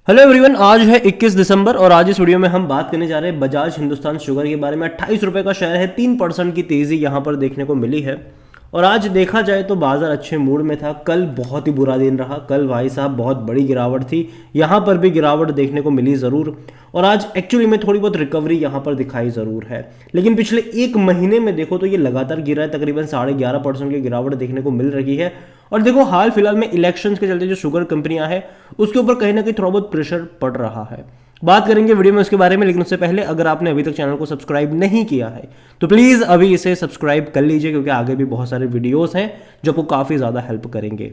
Hello everyone, आज है 21 दिसंबर और आज इस वीडियो में हम बात करने जा रहे हैं बजाज हिंदुस्तान शुगर के बारे में। 28 रुपये का शेयर है, 3% की तेज़ी यहाँ पर देखने को मिली है। और आज देखा जाए तो बाजार अच्छे मूड में था। कल बहुत ही बुरा दिन रहा। कल भाई साहब बहुत बड़ी गिरावट थी, यहाँ पर भी गिरावट देखने को मिली ज़रूर। और आज एक्चुअली में थोड़ी बहुत रिकवरी यहाँ पर दिखाई ज़रूर है, लेकिन पिछले एक महीने में देखो तो ये लगातार गिरा है। तकरीबन 11.5% की गिरावट देखने को मिल रही है। और देखो हाल फिलहाल में इलेक्शंस के चलते जो शुगर कंपनियां हैं उसके ऊपर कहीं ना कहीं थोड़ा बहुत प्रेशर पड़ रहा है। बात करेंगे वीडियो में उसके बारे में, लेकिन उससे पहले अगर आपने अभी तक चैनल को सब्सक्राइब नहीं किया है तो प्लीज़ अभी इसे सब्सक्राइब कर लीजिए, क्योंकि आगे भी बहुत सारे वीडियोस हैं जो आपको काफ़ी ज़्यादा हेल्प करेंगे।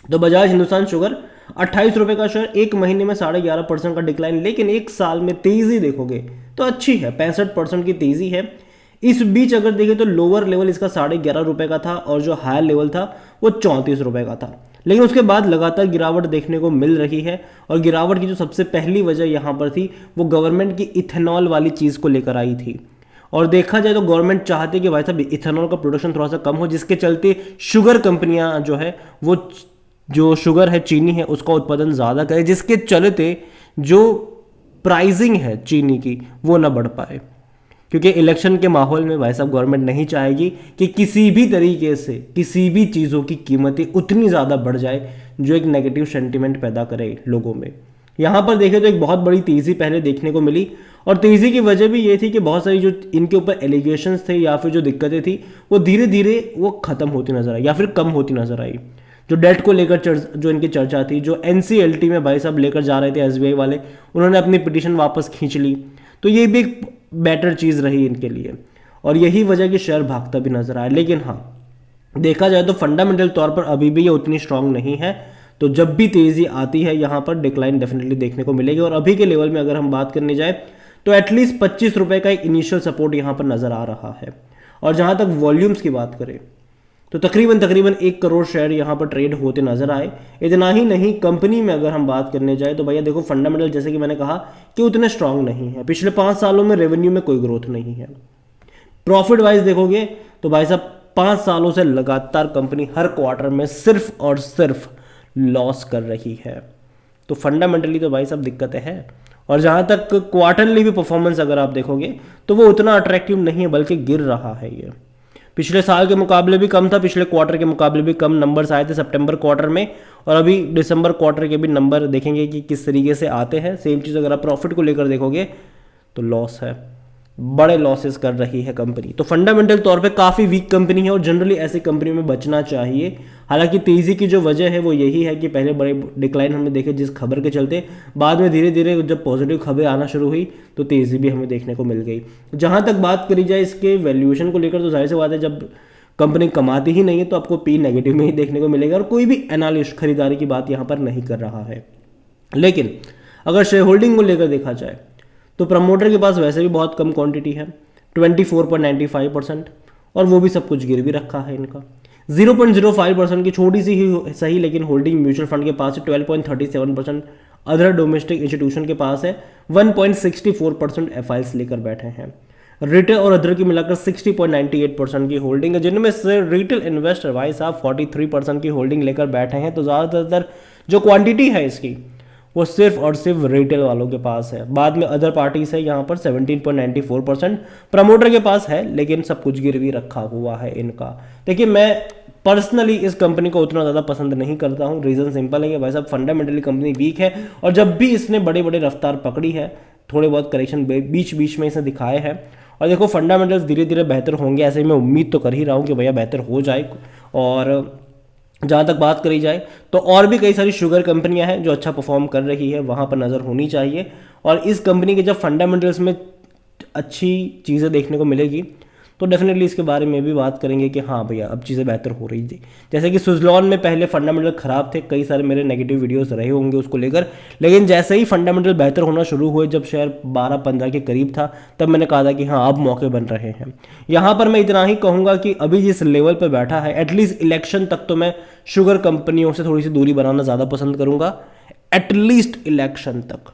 तो बजाज हिंदुस्तान शुगर 28 रुपये का शेयर, एक महीने में 11.5% का डिक्लाइन, लेकिन एक साल में तेज़ी देखोगे तो अच्छी है, 65% की तेज़ी है। इस बीच अगर देखें तो लोअर लेवल इसका 11.5 रुपये का था और जो हायर लेवल था वो 34 रुपये का था। लेकिन उसके बाद लगातार गिरावट देखने को मिल रही है। और गिरावट की जो सबसे पहली वजह यहाँ पर थी वो गवर्नमेंट की इथेनॉल वाली चीज़ को लेकर आई थी। और देखा जाए तो गवर्नमेंट चाहती है कि भाई साहब इथेनॉल का प्रोडक्शन थोड़ा सा कम हो, जिसके चलते शुगर कंपनियां जो है वो जो शुगर है, चीनी है, उसका उत्पादन ज़्यादा करे, जिसके चलते जो प्राइसिंग है चीनी की वो ना बढ़ पाए। क्योंकि इलेक्शन के माहौल में भाई साहब गवर्नमेंट नहीं चाहेगी कि किसी भी तरीके से किसी भी चीज़ों की कीमतें उतनी ज़्यादा बढ़ जाए जो एक नेगेटिव सेंटीमेंट पैदा करे लोगों में। यहाँ पर देखें तो एक बहुत बड़ी तेज़ी पहले देखने को मिली, और तेज़ी की वजह भी ये थी कि बहुत सारी जो इनके ऊपर एलिगेशंस थे या फिर जो दिक्कतें थी वो धीरे धीरे वो ख़त्म होती नजर आई या फिर कम होती नजर आई। जो डेट को लेकर जो इनकी चर्चा थी, जो एनसीएलटी में भाई साहब लेकर जा रहे थे एसबीआई वाले, उन्होंने अपनी पिटीशन वापस खींच ली। तो ये भी एक बेटर चीज़ रही इनके लिए, और यही वजह कि शेयर भागता भी नजर आया। लेकिन हाँ, देखा जाए तो फंडामेंटल तौर पर अभी भी ये उतनी स्ट्रांग नहीं है। तो जब भी तेज़ी आती है यहाँ पर डिक्लाइन डेफिनेटली देखने को मिलेगी। और अभी के लेवल में अगर हम बात करने जाए तो एटलीस्ट 25 रुपये का एक इनिशियल सपोर्ट यहाँ पर नज़र आ रहा है। और जहाँ तक वॉल्यूम्स की बात करें तो तकरीबन 1 करोड़ शेयर यहाँ पर ट्रेड होते नजर आए। इतना ही नहीं, कंपनी में अगर हम बात करने जाए तो भैया देखो फंडामेंटल जैसे कि मैंने कहा कि उतने स्ट्रांग नहीं है। पिछले 5 सालों में रेवेन्यू में कोई ग्रोथ नहीं है। प्रॉफिट वाइज देखोगे तो भाई साहब 5 सालों से लगातार कंपनी हर क्वार्टर में सिर्फ और सिर्फ लॉस कर रही है। तो फंडामेंटली तो भाई साहब दिक्कतें हैं। और जहाँ तक क्वार्टरली भी परफॉर्मेंस अगर आप देखोगे तो वो उतना अट्रैक्टिव नहीं है, बल्कि गिर रहा है। ये पिछले साल के मुकाबले भी कम था, पिछले क्वार्टर के मुकाबले भी कम नंबर्स आए थे सितंबर क्वार्टर में। और अभी दिसंबर क्वार्टर के भी नंबर देखेंगे कि किस तरीके से आते हैं। सेम चीज़ अगर आप प्रॉफिट को लेकर देखोगे तो लॉस है, बड़े लॉसेस कर रही है कंपनी। तो फंडामेंटल तौर पे काफ़ी वीक कंपनी है और जनरली ऐसी कंपनी में बचना चाहिए। हालांकि तेज़ी की जो वजह है वो यही है कि पहले बड़े डिक्लाइन हमने देखे जिस खबर के चलते, बाद में धीरे धीरे जब पॉजिटिव खबरें आना शुरू हुई तो तेज़ी भी हमें देखने को मिल गई। जहाँ तक बात करी जाए इसके वैल्यूएशन को लेकर तो जाहिर सी बात है, जब कंपनी कमाती ही नहीं है तो आपको पी नेगेटिव में ही देखने को मिलेगा। और कोई भी एनालिस्ट खरीदारी की बात यहाँ पर नहीं कर रहा है। लेकिन अगर शेयर होल्डिंग को लेकर देखा जाए तो प्रमोटर के पास वैसे भी बहुत कम क्वांटिटी है, 24.95%, और वो भी सब कुछ गिर भी रखा है इनका। 0.05% की छोटी सी ही सही लेकिन होल्डिंग म्यूचुअल फंड के पास है 12.37%। अदर डोमेस्टिक इंस्टीट्यूशन के पास है 1.64% एफआईएस लेकर बैठे हैं। रिटेल और अदर की मिलाकर 60.98% की होल्डिंग है, जिनमें से रिटेल इन्वेस्टर भाई साहब 43% की होल्डिंग लेकर बैठे हैं। तो ज़्यादातर जो क्वांटिटी है इसकी वो सिर्फ और सिर्फ रिटेल वालों के पास है। बाद में अदर पार्टीज है यहाँ पर 17.94%। प्रमोटर के पास है लेकिन सब कुछ गिरवी रखा हुआ है इनका। देखिए, मैं पर्सनली इस कंपनी को उतना ज़्यादा पसंद नहीं करता हूँ। रीज़न सिंपल है कि भाई साहब फंडामेंटली कंपनी वीक है, और जब भी इसने बड़े बड़े रफ्तार पकड़ी है थोड़े बहुत करेक्शन बीच बीच में इसे दिखाए हैं। और देखो फंडामेंटल्स धीरे धीरे बेहतर होंगे, ऐसे मैं उम्मीद तो कर ही रहा हूँ कि भैया बेहतर हो जाए। और जहाँ तक बात करी जाए तो और भी कई सारी शुगर कंपनियां हैं जो अच्छा परफॉर्म कर रही है, वहाँ पर नज़र होनी चाहिए। और इस कंपनी के जब फंडामेंटल्स में अच्छी चीज़ें देखने को मिलेगी तो डेफिनेटली इसके बारे में भी बात करेंगे कि हाँ भैया अब चीज़ें बेहतर हो रही थी। जैसे कि सुज़लॉन में पहले फंडामेंटल ख़राब थे, कई सारे मेरे नेगेटिव वीडियोस रहे होंगे उसको लेकर, लेकिन जैसे ही फंडामेंटल बेहतर होना शुरू हुए, जब शेयर 12-15 के करीब था, तब मैंने कहा था कि हाँ अब मौके बन रहे हैं। यहाँ पर मैं इतना ही कहूँगा कि अभी जिस लेवल पर बैठा है एटलीस्ट इलेक्शन तक तो मैं शुगर कंपनियों से थोड़ी सी दूरी बनाना ज़्यादा पसंद करूँगा, एटलीस्ट इलेक्शन तक।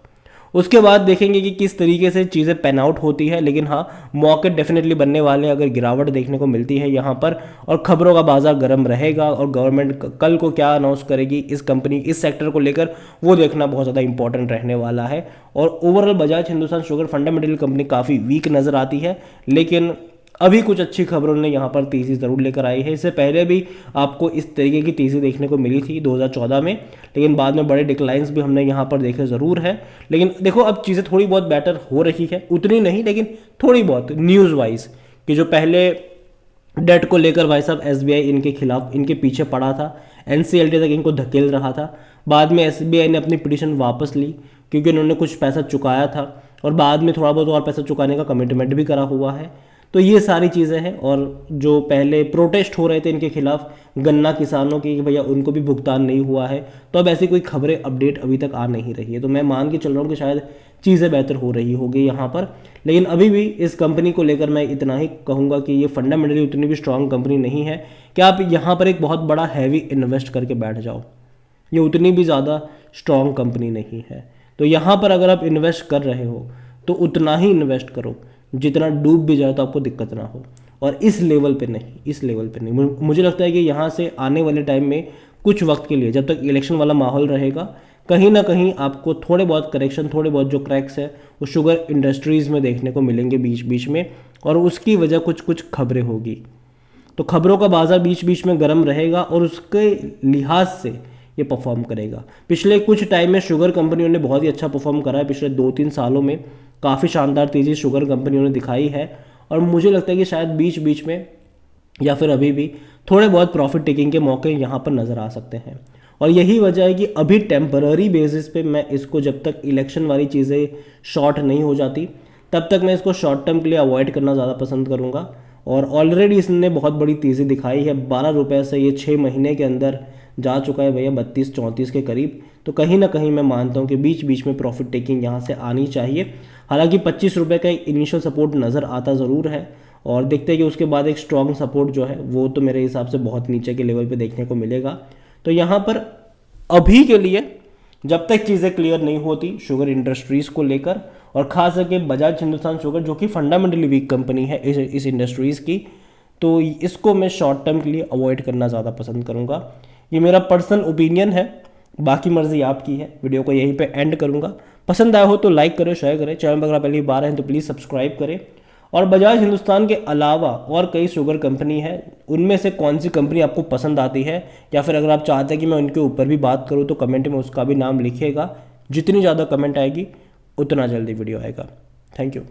उसके बाद देखेंगे कि किस तरीके से चीज़ें पैन आउट होती है। लेकिन हाँ, मौके डेफिनेटली बनने वाले हैं अगर गिरावट देखने को मिलती है यहाँ पर, और खबरों का बाजार गर्म रहेगा, और गवर्नमेंट कल को क्या अनाउंस करेगी इस कंपनी इस सेक्टर को लेकर, वो देखना बहुत ज़्यादा इंपॉर्टेंट रहने वाला है। और overall Bajaj Hindustan sugar fundamental company काफ़ी वीक नज़र आती है, लेकिन अभी कुछ अच्छी खबरों ने यहाँ पर तेज़ी ज़रूर लेकर आई है। इससे पहले भी आपको इस तरीके की तेज़ी देखने को मिली थी 2014 में, लेकिन बाद में बड़े डिक्लाइंस भी हमने यहाँ पर देखे ज़रूर है। लेकिन देखो अब चीज़ें थोड़ी बहुत बेटर हो रही है, उतनी नहीं लेकिन थोड़ी बहुत न्यूज़ वाइज, कि जो पहले डेट को लेकर भाई साहब एसबीआई इनके खिलाफ इनके पीछे पड़ा था, एनसीएलटी तक इनको धकेल रहा था। बाद में एसबीआई ने अपनी पिटीशन वापस ली क्योंकि उन्होंने कुछ पैसा चुकाया था, और बाद में थोड़ा बहुत और पैसा चुकाने का कमिटमेंट भी करा हुआ है। तो ये सारी चीज़ें हैं। और जो पहले प्रोटेस्ट हो रहे थे इनके खिलाफ गन्ना किसानों की, कि भैया उनको भी भुगतान नहीं हुआ है, तो अब ऐसी कोई खबरें अपडेट अभी तक आ नहीं रही है। तो मैं मान के चल रहा हूँ कि शायद चीज़ें बेहतर हो रही होगी यहाँ पर। लेकिन अभी भी इस कंपनी को लेकर मैं इतना ही कहूँगा कि ये फंडामेंटली उतनी भी स्ट्रांग कंपनी नहीं है कि आप यहाँ पर एक बहुत बड़ा हैवी इन्वेस्ट करके बैठ जाओ। ये उतनी भी ज़्यादा स्ट्रांग कंपनी नहीं है। तो यहाँ पर अगर आप इन्वेस्ट कर रहे हो तो उतना ही इन्वेस्ट करो जितना डूब भी जाए तो आपको दिक्कत ना हो, और इस लेवल पे नहीं, इस लेवल पे नहीं। मुझे लगता है कि यहाँ से आने वाले टाइम में कुछ वक्त के लिए, जब तक इलेक्शन वाला माहौल रहेगा, कहीं ना कहीं आपको थोड़े बहुत करेक्शन, थोड़े बहुत जो क्रैक्स है वो शुगर इंडस्ट्रीज़ में देखने को मिलेंगे बीच बीच में, और उसकी वजह कुछ कुछ खबरें होगी। तो खबरों का बाजार बीच बीच में गर्म रहेगा और उसके लिहाज से ये परफॉर्म करेगा। पिछले कुछ टाइम में शुगर कंपनियों ने बहुत ही अच्छा परफॉर्म करा है। पिछले 2-3 सालों में काफ़ी शानदार तेज़ी शुगर कंपनियों ने दिखाई है, और मुझे लगता है कि शायद बीच बीच में या फिर अभी भी थोड़े बहुत प्रॉफिट टेकिंग के मौके यहाँ पर नज़र आ सकते हैं। और यही वजह है कि अभी टेम्पररी बेसिस पे मैं इसको, जब तक इलेक्शन वाली चीज़ें शॉर्ट नहीं हो जाती तब तक मैं इसको शॉर्ट टर्म के लिए अवॉइड करना ज़्यादा पसंद करूँगा। और ऑलरेडी इसने बहुत बड़ी तेज़ी दिखाई है, 12 रुपये से ये 6 महीने के अंदर जा चुका है भैया 32-34 के करीब। तो कहीं ना कहीं मैं मानता हूँ कि बीच बीच में प्रॉफिट टेकिंग यहाँ से आनी चाहिए। हालांकि 25 रुपये का इनिशियल सपोर्ट नज़र आता ज़रूर है, और देखते हैं कि उसके बाद एक स्ट्रॉन्ग सपोर्ट जो है वो तो मेरे हिसाब से बहुत नीचे के लेवल पे देखने को मिलेगा। तो यहाँ पर अभी के लिए जब तक चीज़ें क्लियर नहीं होती शुगर इंडस्ट्रीज़ को लेकर, और खास करके बजाज हिंदुस्तान शुगर जो कि फंडामेंटली वीक कंपनी है इस इंडस्ट्रीज़ की, तो इसको मैं शॉर्ट टर्म के लिए अवॉइड करना ज़्यादा पसंद करूँगा। ये मेरा पर्सनल ओपिनियन है, बाकी मर्जी आपकी है। वीडियो को यहीं पे एंड करूँगा। पसंद आया हो तो लाइक करें, शेयर करें। चैनल पर अगर पहली बार हैं तो प्लीज़ सब्सक्राइब करें। और बजाज हिंदुस्तान के अलावा और कई शुगर कंपनी है, उनमें से कौन सी कंपनी आपको पसंद आती है, या फिर अगर आप चाहते हैं कि मैं उनके ऊपर भी बात करूँ तो कमेंट में उसका भी नाम लिखिएगा। जितनी ज़्यादा कमेंट आएगी उतना जल्दी वीडियो आएगा। Thank you.